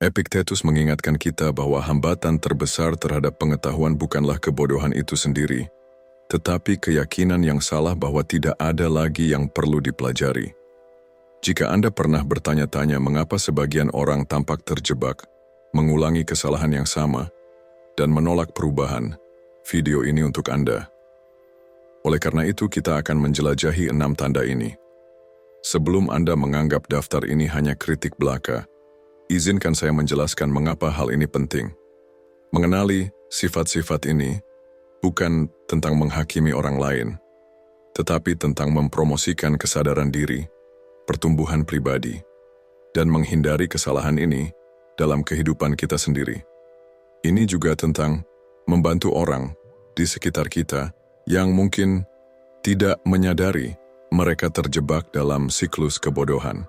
Epictetus mengingatkan kita bahwa hambatan terbesar terhadap pengetahuan bukanlah kebodohan itu sendiri, tetapi keyakinan yang salah bahwa tidak ada lagi yang perlu dipelajari. Jika Anda pernah bertanya-tanya mengapa sebagian orang tampak terjebak, mengulangi kesalahan yang sama, dan menolak perubahan, video ini untuk Anda. Oleh karena itu, kita akan menjelajahi 6 tanda ini. Sebelum Anda menganggap daftar ini hanya kritik belaka, izinkan saya menjelaskan mengapa hal ini penting. Mengenali sifat-sifat ini bukan tentang menghakimi orang lain, tetapi tentang mempromosikan kesadaran diri, pertumbuhan pribadi, dan menghindari kesalahan ini dalam kehidupan kita sendiri. Ini juga tentang membantu orang di sekitar kita yang mungkin tidak menyadari mereka terjebak dalam siklus kebodohan.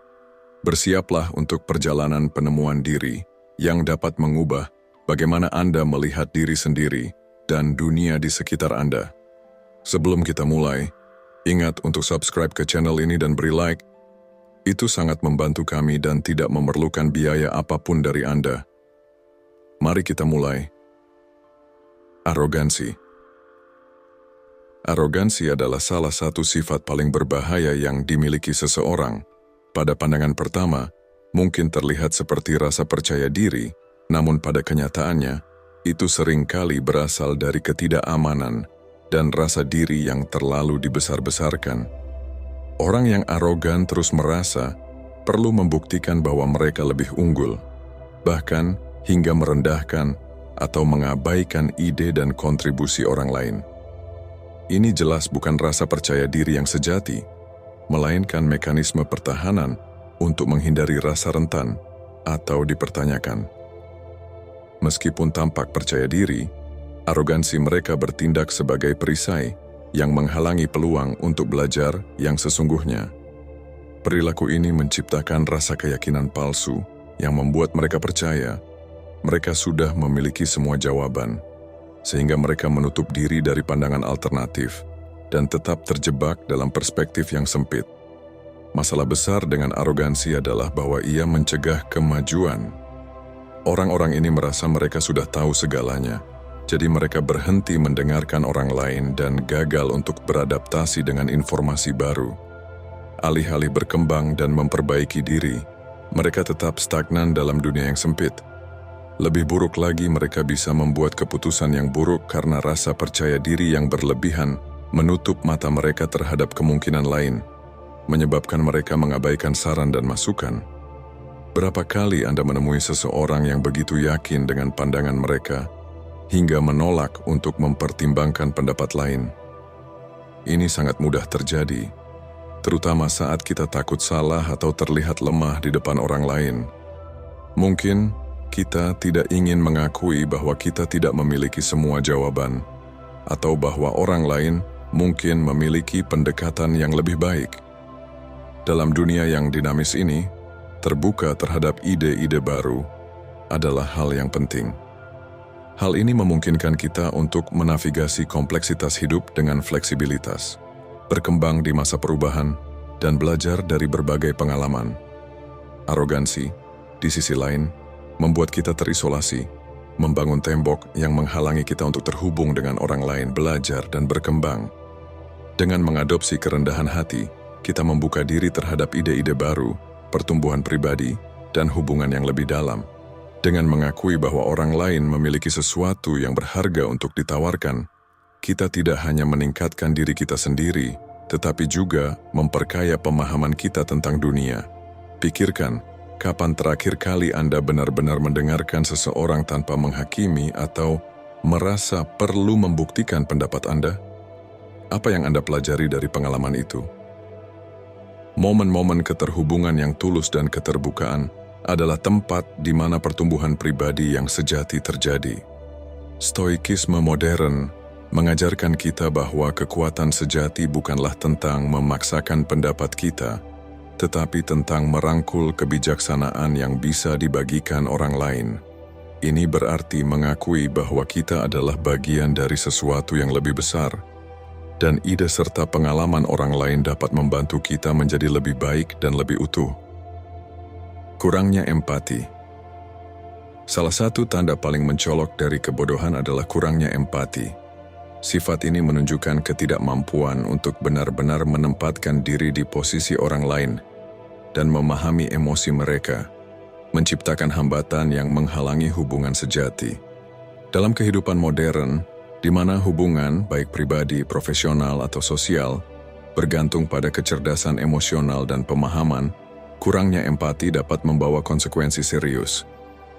Bersiaplah untuk perjalanan penemuan diri yang dapat mengubah bagaimana Anda melihat diri sendiri dan dunia di sekitar Anda. Sebelum kita mulai, ingat untuk subscribe ke channel ini dan beri like. Itu sangat membantu kami dan tidak memerlukan biaya apapun dari Anda. Mari kita mulai. Arogansi. Arogansi adalah salah satu sifat paling berbahaya yang dimiliki seseorang. Pada pandangan pertama, mungkin terlihat seperti rasa percaya diri, namun pada kenyataannya, itu seringkali berasal dari ketidakamanan dan rasa diri yang terlalu dibesar-besarkan. Orang yang arogan terus merasa perlu membuktikan bahwa mereka lebih unggul, bahkan hingga merendahkan atau mengabaikan ide dan kontribusi orang lain. Ini jelas bukan rasa percaya diri yang sejati, melainkan mekanisme pertahanan untuk menghindari rasa rentan atau dipertanyakan. Meskipun tampak percaya diri, arogansi mereka bertindak sebagai perisai yang menghalangi peluang untuk belajar yang sesungguhnya. Perilaku ini menciptakan rasa keyakinan palsu yang membuat mereka percaya mereka sudah memiliki semua jawaban, sehingga mereka menutup diri dari pandangan alternatif dan tetap terjebak dalam perspektif yang sempit. Masalah besar dengan arogansi adalah bahwa ia mencegah kemajuan. Orang-orang ini merasa mereka sudah tahu segalanya, jadi mereka berhenti mendengarkan orang lain dan gagal untuk beradaptasi dengan informasi baru. Alih-alih berkembang dan memperbaiki diri, mereka tetap stagnan dalam dunia yang sempit. Lebih buruk lagi, mereka bisa membuat keputusan yang buruk karena rasa percaya diri yang berlebihan menutup mata mereka terhadap kemungkinan lain, menyebabkan mereka mengabaikan saran dan masukan. Berapa kali Anda menemui seseorang yang begitu yakin dengan pandangan mereka, hingga menolak untuk mempertimbangkan pendapat lain? Ini sangat mudah terjadi, terutama saat kita takut salah atau terlihat lemah di depan orang lain. Mungkin kita tidak ingin mengakui bahwa kita tidak memiliki semua jawaban, atau bahwa orang lain mungkin memiliki pendekatan yang lebih baik. Dalam dunia yang dinamis ini, terbuka terhadap ide-ide baru adalah hal yang penting. Hal ini memungkinkan kita untuk menavigasi kompleksitas hidup dengan fleksibilitas, berkembang di masa perubahan, dan belajar dari berbagai pengalaman. Arogansi, di sisi lain, membuat kita terisolasi, membangun tembok yang menghalangi kita untuk terhubung dengan orang lain, belajar, dan berkembang. Dengan mengadopsi kerendahan hati, kita membuka diri terhadap ide-ide baru, pertumbuhan pribadi, dan hubungan yang lebih dalam. Dengan mengakui bahwa orang lain memiliki sesuatu yang berharga untuk ditawarkan, kita tidak hanya meningkatkan diri kita sendiri, tetapi juga memperkaya pemahaman kita tentang dunia. Pikirkan, kapan terakhir kali Anda benar-benar mendengarkan seseorang tanpa menghakimi atau merasa perlu membuktikan pendapat Anda? Apa yang Anda pelajari dari pengalaman itu? Momen-momen keterhubungan yang tulus dan keterbukaan adalah tempat di mana pertumbuhan pribadi yang sejati terjadi. Stoikisme modern mengajarkan kita bahwa kekuatan sejati bukanlah tentang memaksakan pendapat kita, tetapi tentang merangkul kebijaksanaan yang bisa dibagikan orang lain. Ini berarti mengakui bahwa kita adalah bagian dari sesuatu yang lebih besar, dan ide serta pengalaman orang lain dapat membantu kita menjadi lebih baik dan lebih utuh. Kurangnya empati. Salah satu tanda paling mencolok dari kebodohan adalah kurangnya empati. Sifat ini menunjukkan ketidakmampuan untuk benar-benar menempatkan diri di posisi orang lain dan memahami emosi mereka, menciptakan hambatan yang menghalangi hubungan sejati. Dalam kehidupan modern, di mana hubungan, baik pribadi, profesional, atau sosial, bergantung pada kecerdasan emosional dan pemahaman, kurangnya empati dapat membawa konsekuensi serius.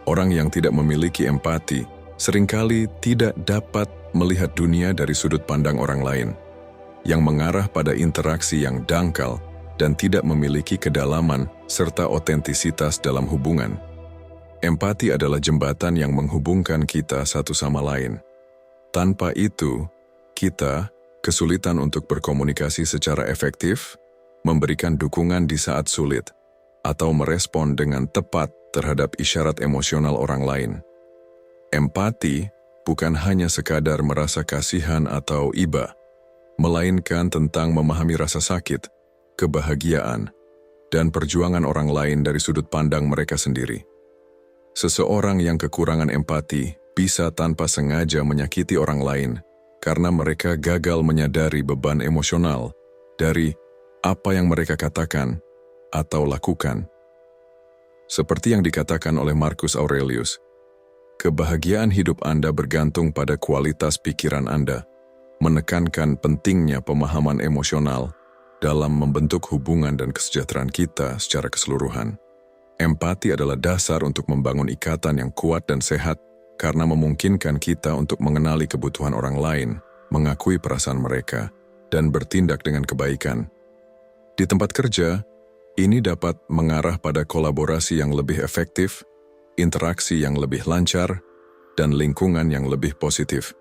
Orang yang tidak memiliki empati seringkali tidak dapat melihat dunia dari sudut pandang orang lain, yang mengarah pada interaksi yang dangkal dan tidak memiliki kedalaman serta otentisitas dalam hubungan. Empati adalah jembatan yang menghubungkan kita satu sama lain. Tanpa itu, kita kesulitan untuk berkomunikasi secara efektif, memberikan dukungan di saat sulit, atau merespon dengan tepat terhadap isyarat emosional orang lain. Empati bukan hanya sekadar merasa kasihan atau iba, melainkan tentang memahami rasa sakit, kebahagiaan, dan perjuangan orang lain dari sudut pandang mereka sendiri. Seseorang yang kekurangan empati bisa tanpa sengaja menyakiti orang lain karena mereka gagal menyadari beban emosional dari apa yang mereka katakan atau lakukan. Seperti yang dikatakan oleh Marcus Aurelius, kebahagiaan hidup Anda bergantung pada kualitas pikiran Anda, menekankan pentingnya pemahaman emosional dalam membentuk hubungan dan kesejahteraan kita secara keseluruhan. Empati adalah dasar untuk membangun ikatan yang kuat dan sehat karena memungkinkan kita untuk mengenali kebutuhan orang lain, mengakui perasaan mereka, dan bertindak dengan kebaikan. Di tempat kerja, ini dapat mengarah pada kolaborasi yang lebih efektif, interaksi yang lebih lancar, dan lingkungan yang lebih positif.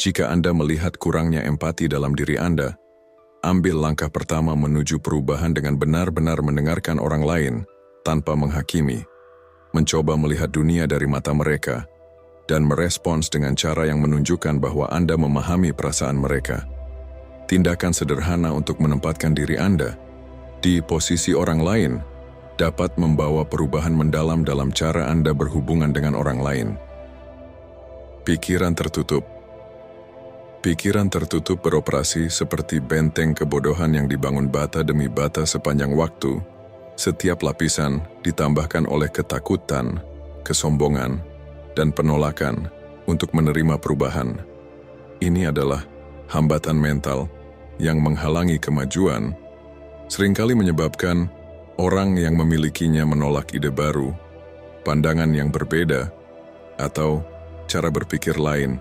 Jika Anda melihat kurangnya empati dalam diri Anda, ambil langkah pertama menuju perubahan dengan benar-benar mendengarkan orang lain tanpa menghakimi, mencoba melihat dunia dari mata mereka, dan merespons dengan cara yang menunjukkan bahwa Anda memahami perasaan mereka. Tindakan sederhana untuk menempatkan diri Anda di posisi orang lain dapat membawa perubahan mendalam dalam cara Anda berhubungan dengan orang lain. Pikiran tertutup. Pikiran tertutup beroperasi seperti benteng kebodohan yang dibangun bata demi bata sepanjang waktu. Setiap lapisan ditambahkan oleh ketakutan, kesombongan, dan penolakan untuk menerima perubahan. Ini adalah hambatan mental yang menghalangi kemajuan, seringkali menyebabkan orang yang memilikinya menolak ide baru, pandangan yang berbeda, atau cara berpikir lain.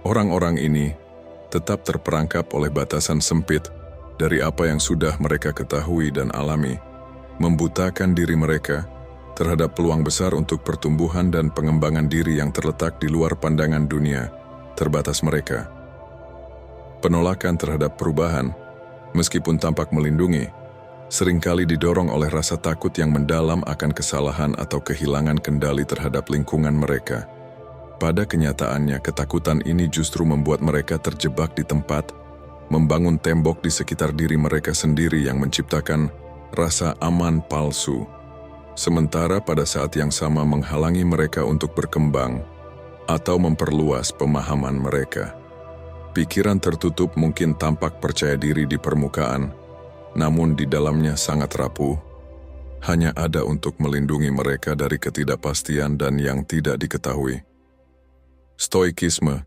Orang-orang ini tetap terperangkap oleh batasan sempit dari apa yang sudah mereka ketahui dan alami, membutakan diri mereka terhadap peluang besar untuk pertumbuhan dan pengembangan diri yang terletak di luar pandangan dunia terbatas mereka. Penolakan terhadap perubahan, meskipun tampak melindungi, seringkali didorong oleh rasa takut yang mendalam akan kesalahan atau kehilangan kendali terhadap lingkungan mereka. Pada kenyataannya, ketakutan ini justru membuat mereka terjebak di tempat, membangun tembok di sekitar diri mereka sendiri yang menciptakan rasa aman palsu, sementara pada saat yang sama menghalangi mereka untuk berkembang atau memperluas pemahaman mereka. Pikiran tertutup mungkin tampak percaya diri di permukaan, namun di dalamnya sangat rapuh, hanya ada untuk melindungi mereka dari ketidakpastian dan yang tidak diketahui. Stoikisme,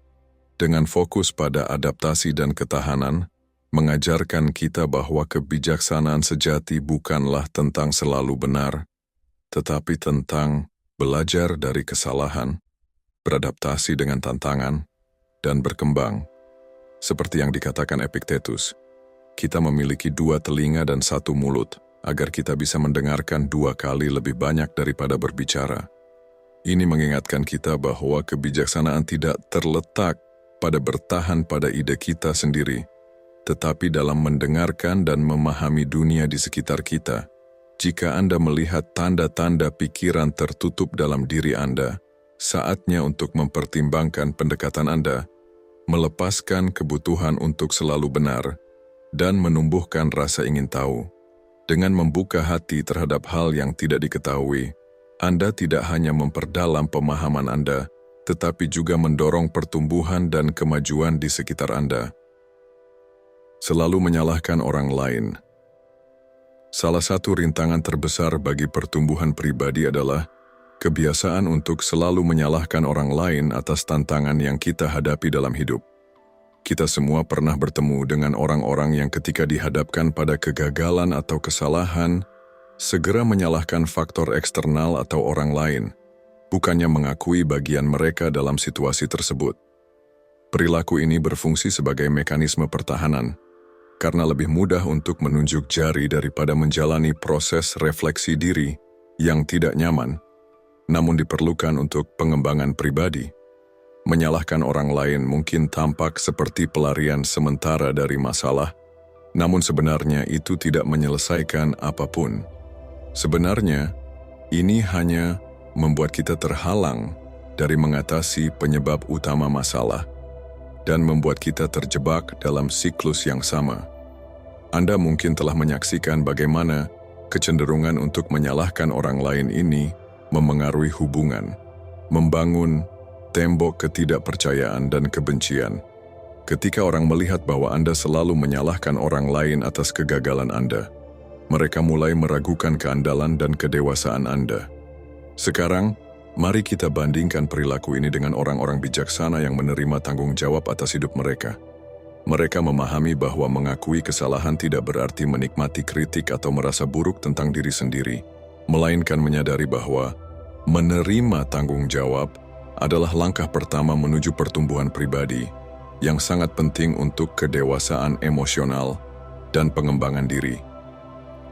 dengan fokus pada adaptasi dan ketahanan, mengajarkan kita bahwa kebijaksanaan sejati bukanlah tentang selalu benar, tetapi tentang belajar dari kesalahan, beradaptasi dengan tantangan, dan berkembang. Seperti yang dikatakan Epictetus, kita memiliki 2 telinga dan 1 mulut, agar kita bisa mendengarkan 2 kali lebih banyak daripada berbicara. Ini mengingatkan kita bahwa kebijaksanaan tidak terletak pada bertahan pada ide kita sendiri, tetapi dalam mendengarkan dan memahami dunia di sekitar kita. Jika Anda melihat tanda-tanda pikiran tertutup dalam diri Anda, saatnya untuk mempertimbangkan pendekatan Anda, melepaskan kebutuhan untuk selalu benar, dan menumbuhkan rasa ingin tahu. Dengan membuka hati terhadap hal yang tidak diketahui, Anda tidak hanya memperdalam pemahaman Anda, tetapi juga mendorong pertumbuhan dan kemajuan di sekitar Anda. Selalu menyalahkan orang lain. Salah satu rintangan terbesar bagi pertumbuhan pribadi adalah kebiasaan untuk selalu menyalahkan orang lain atas tantangan yang kita hadapi dalam hidup. Kita semua pernah bertemu dengan orang-orang yang ketika dihadapkan pada kegagalan atau kesalahan, segera menyalahkan faktor eksternal atau orang lain, bukannya mengakui bagian mereka dalam situasi tersebut. Perilaku ini berfungsi sebagai mekanisme pertahanan, karena lebih mudah untuk menunjuk jari daripada menjalani proses refleksi diri yang tidak nyaman, namun diperlukan untuk pengembangan pribadi. Menyalahkan orang lain mungkin tampak seperti pelarian sementara dari masalah, namun sebenarnya itu tidak menyelesaikan apapun. Sebenarnya, ini hanya membuat kita terhalang dari mengatasi penyebab utama masalah dan membuat kita terjebak dalam siklus yang sama. Anda mungkin telah menyaksikan bagaimana kecenderungan untuk menyalahkan orang lain ini memengaruhi hubungan, membangun tembok ketidakpercayaan dan kebencian. Ketika orang melihat bahwa Anda selalu menyalahkan orang lain atas kegagalan Anda, mereka mulai meragukan keandalan dan kedewasaan Anda. Sekarang, mari kita bandingkan perilaku ini dengan orang-orang bijaksana yang menerima tanggung jawab atas hidup mereka. Mereka memahami bahwa mengakui kesalahan tidak berarti menikmati kritik atau merasa buruk tentang diri sendiri, melainkan menyadari bahwa menerima tanggung jawab adalah langkah pertama menuju pertumbuhan pribadi yang sangat penting untuk kedewasaan emosional dan pengembangan diri.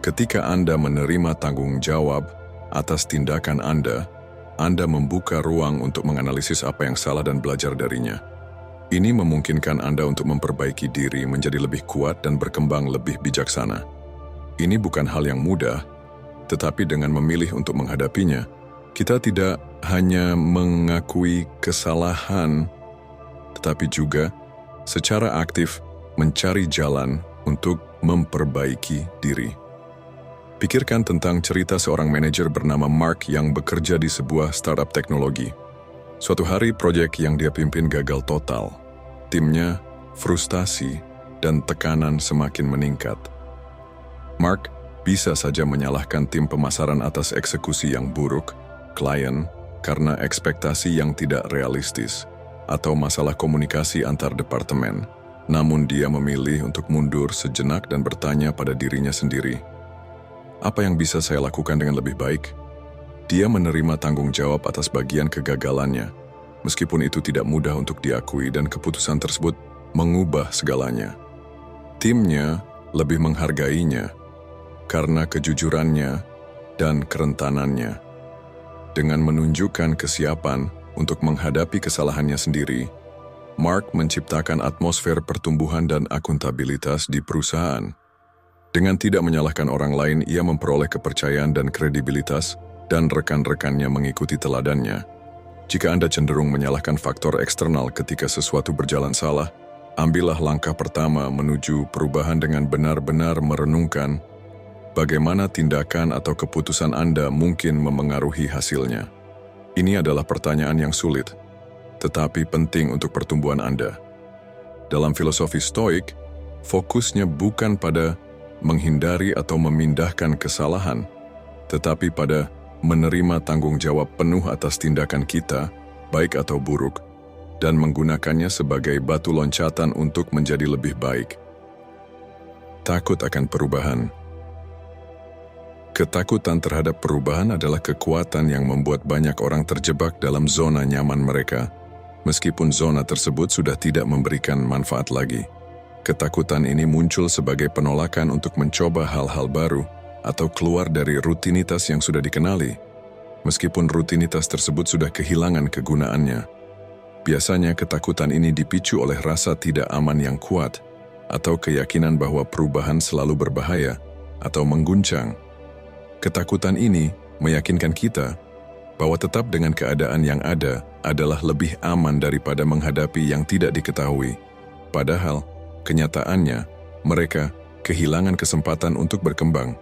Ketika Anda menerima tanggung jawab atas tindakan Anda membuka ruang untuk menganalisis apa yang salah dan belajar darinya. Ini memungkinkan Anda untuk memperbaiki diri menjadi lebih kuat dan berkembang lebih bijaksana. Ini bukan hal yang mudah, tetapi dengan memilih untuk menghadapinya, kita tidak hanya mengakui kesalahan, tetapi juga secara aktif mencari jalan untuk memperbaiki diri. Pikirkan tentang cerita seorang manajer bernama Mark yang bekerja di sebuah startup teknologi. Suatu hari, proyek yang dia pimpin gagal total. Timnya frustasi dan tekanan semakin meningkat. Mark bisa saja menyalahkan tim pemasaran atas eksekusi yang buruk, klien karena ekspektasi yang tidak realistis, atau masalah komunikasi antar departemen. Namun dia memilih untuk mundur sejenak dan bertanya pada dirinya sendiri, apa yang bisa saya lakukan dengan lebih baik? Dia menerima tanggung jawab atas bagian kegagalannya, meskipun itu tidak mudah untuk diakui dan keputusan tersebut mengubah segalanya. Timnya lebih menghargainya karena kejujurannya dan kerentanannya. Dengan menunjukkan kesiapan untuk menghadapi kesalahannya sendiri, Mark menciptakan atmosfer pertumbuhan dan akuntabilitas di perusahaan. Dengan tidak menyalahkan orang lain, ia memperoleh kepercayaan dan kredibilitas, dan rekan-rekannya mengikuti teladannya. Jika Anda cenderung menyalahkan faktor eksternal ketika sesuatu berjalan salah, ambillah langkah pertama menuju perubahan dengan benar-benar merenungkan bagaimana tindakan atau keputusan Anda mungkin memengaruhi hasilnya. Ini adalah pertanyaan yang sulit, tetapi penting untuk pertumbuhan Anda. Dalam filosofi Stoik, fokusnya bukan pada menghindari atau memindahkan kesalahan, tetapi pada menerima tanggung jawab penuh atas tindakan kita, baik atau buruk, dan menggunakannya sebagai batu loncatan untuk menjadi lebih baik. Takut akan perubahan. Ketakutan terhadap perubahan adalah kekuatan yang membuat banyak orang terjebak dalam zona nyaman mereka, meskipun zona tersebut sudah tidak memberikan manfaat lagi. Ketakutan ini muncul sebagai penolakan untuk mencoba hal-hal baru atau keluar dari rutinitas yang sudah dikenali, meskipun rutinitas tersebut sudah kehilangan kegunaannya. Biasanya ketakutan ini dipicu oleh rasa tidak aman yang kuat atau keyakinan bahwa perubahan selalu berbahaya atau mengguncang. Ketakutan ini meyakinkan kita bahwa tetap dengan keadaan yang ada adalah lebih aman daripada menghadapi yang tidak diketahui. Padahal, kenyataannya, mereka kehilangan kesempatan untuk berkembang.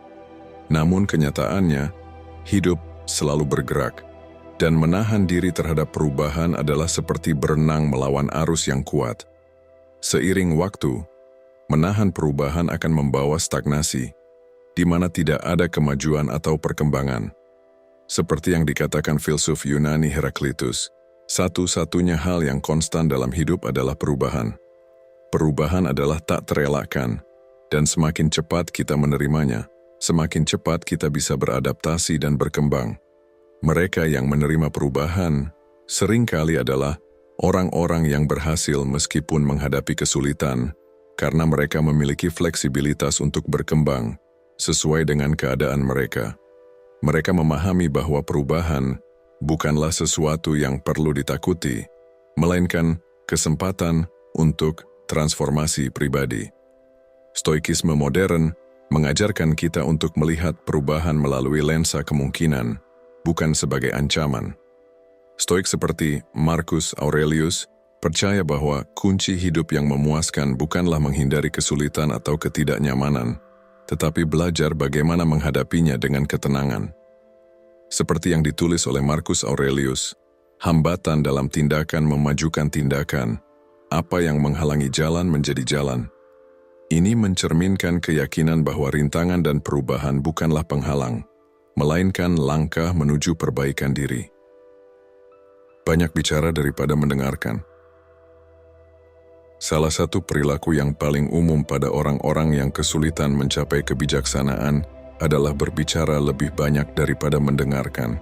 Namun kenyataannya, hidup selalu bergerak, dan menahan diri terhadap perubahan adalah seperti berenang melawan arus yang kuat. Seiring waktu, menahan perubahan akan membawa stagnasi, di mana tidak ada kemajuan atau perkembangan. Seperti yang dikatakan filsuf Yunani Heraklitus, satu-satunya hal yang konstan dalam hidup adalah perubahan. Perubahan adalah tak terelakkan, dan semakin cepat kita menerimanya, semakin cepat kita bisa beradaptasi dan berkembang. Mereka yang menerima perubahan seringkali adalah orang-orang yang berhasil meskipun menghadapi kesulitan, karena mereka memiliki fleksibilitas untuk berkembang sesuai dengan keadaan mereka. Mereka memahami bahwa perubahan bukanlah sesuatu yang perlu ditakuti, melainkan kesempatan untuk transformasi pribadi. Stoikisme modern mengajarkan kita untuk melihat perubahan melalui lensa kemungkinan, bukan sebagai ancaman. Stoik seperti Marcus Aurelius percaya bahwa kunci hidup yang memuaskan bukanlah menghindari kesulitan atau ketidaknyamanan, tetapi belajar bagaimana menghadapinya dengan ketenangan. Seperti yang ditulis oleh Marcus Aurelius, hambatan dalam tindakan memajukan tindakan, apa yang menghalangi jalan menjadi jalan. Ini mencerminkan keyakinan bahwa rintangan dan perubahan bukanlah penghalang, melainkan langkah menuju perbaikan diri. Banyak bicara daripada mendengarkan. Salah satu perilaku yang paling umum pada orang-orang yang kesulitan mencapai kebijaksanaan adalah berbicara lebih banyak daripada mendengarkan.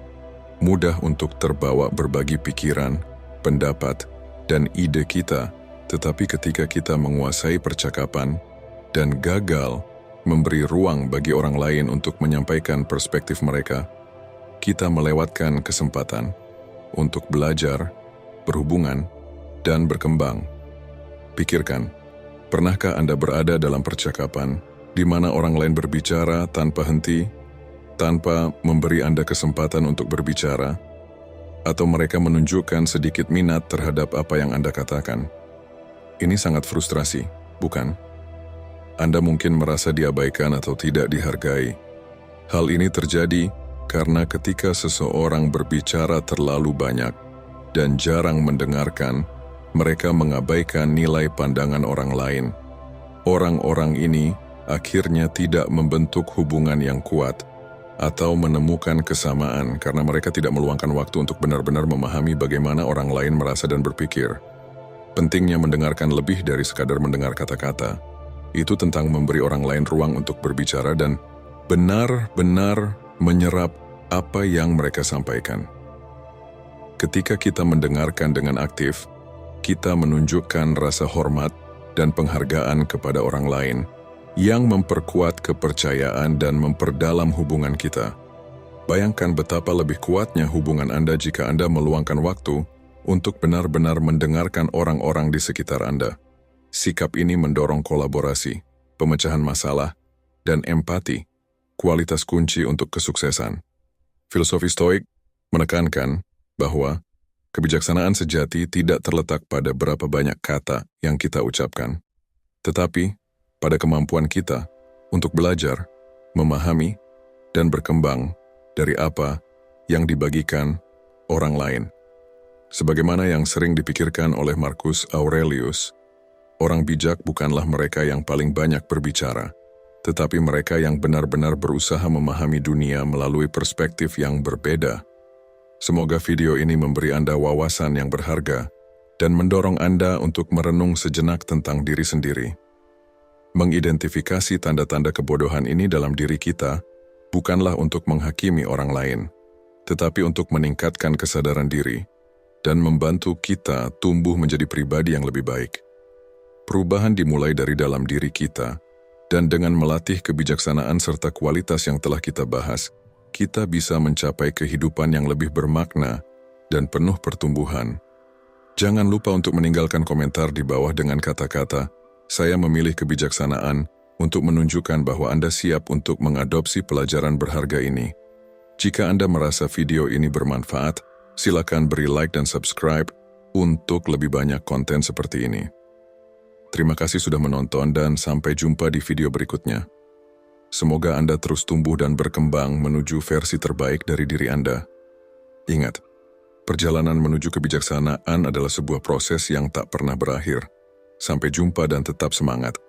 Mudah untuk terbawa berbagi pikiran, pendapat, dan ide kita, tetapi ketika kita menguasai percakapan dan gagal memberi ruang bagi orang lain untuk menyampaikan perspektif mereka, kita melewatkan kesempatan untuk belajar, berhubungan, dan berkembang. Pikirkan, pernahkah Anda berada dalam percakapan di mana orang lain berbicara tanpa henti, tanpa memberi Anda kesempatan untuk berbicara, atau mereka menunjukkan sedikit minat terhadap apa yang Anda katakan? Ini sangat frustrasi, bukan? Anda mungkin merasa diabaikan atau tidak dihargai. Hal ini terjadi karena ketika seseorang berbicara terlalu banyak dan jarang mendengarkan, mereka mengabaikan nilai pandangan orang lain. Orang-orang ini akhirnya tidak membentuk hubungan yang kuat atau menemukan kesamaan karena mereka tidak meluangkan waktu untuk benar-benar memahami bagaimana orang lain merasa dan berpikir. Pentingnya mendengarkan lebih dari sekadar mendengar kata-kata. Itu tentang memberi orang lain ruang untuk berbicara dan benar-benar menyerap apa yang mereka sampaikan. Ketika kita mendengarkan dengan aktif, kita menunjukkan rasa hormat dan penghargaan kepada orang lain yang memperkuat kepercayaan dan memperdalam hubungan kita. Bayangkan betapa lebih kuatnya hubungan Anda jika Anda meluangkan waktu untuk benar-benar mendengarkan orang-orang di sekitar Anda. Sikap ini mendorong kolaborasi, pemecahan masalah, dan empati, kualitas kunci untuk kesuksesan. Filosofi Stoik menekankan bahwa kebijaksanaan sejati tidak terletak pada berapa banyak kata yang kita ucapkan, tetapi pada kemampuan kita untuk belajar, memahami, dan berkembang dari apa yang dibagikan orang lain. Sebagaimana yang sering dipikirkan oleh Marcus Aurelius, orang bijak bukanlah mereka yang paling banyak berbicara, tetapi mereka yang benar-benar berusaha memahami dunia melalui perspektif yang berbeda. Semoga video ini memberi Anda wawasan yang berharga dan mendorong Anda untuk merenung sejenak tentang diri sendiri. Mengidentifikasi tanda-tanda kebodohan ini dalam diri kita bukanlah untuk menghakimi orang lain, tetapi untuk meningkatkan kesadaran diri dan membantu kita tumbuh menjadi pribadi yang lebih baik. Perubahan dimulai dari dalam diri kita, dan dengan melatih kebijaksanaan serta kualitas yang telah kita bahas, kita bisa mencapai kehidupan yang lebih bermakna dan penuh pertumbuhan. Jangan lupa untuk meninggalkan komentar di bawah dengan kata-kata, "Saya memilih kebijaksanaan," untuk menunjukkan bahwa Anda siap untuk mengadopsi pelajaran berharga ini. Jika Anda merasa video ini bermanfaat, silakan beri like dan subscribe untuk lebih banyak konten seperti ini. Terima kasih sudah menonton dan sampai jumpa di video berikutnya. Semoga Anda terus tumbuh dan berkembang menuju versi terbaik dari diri Anda. Ingat, perjalanan menuju kebijaksanaan adalah sebuah proses yang tak pernah berakhir. Sampai jumpa dan tetap semangat.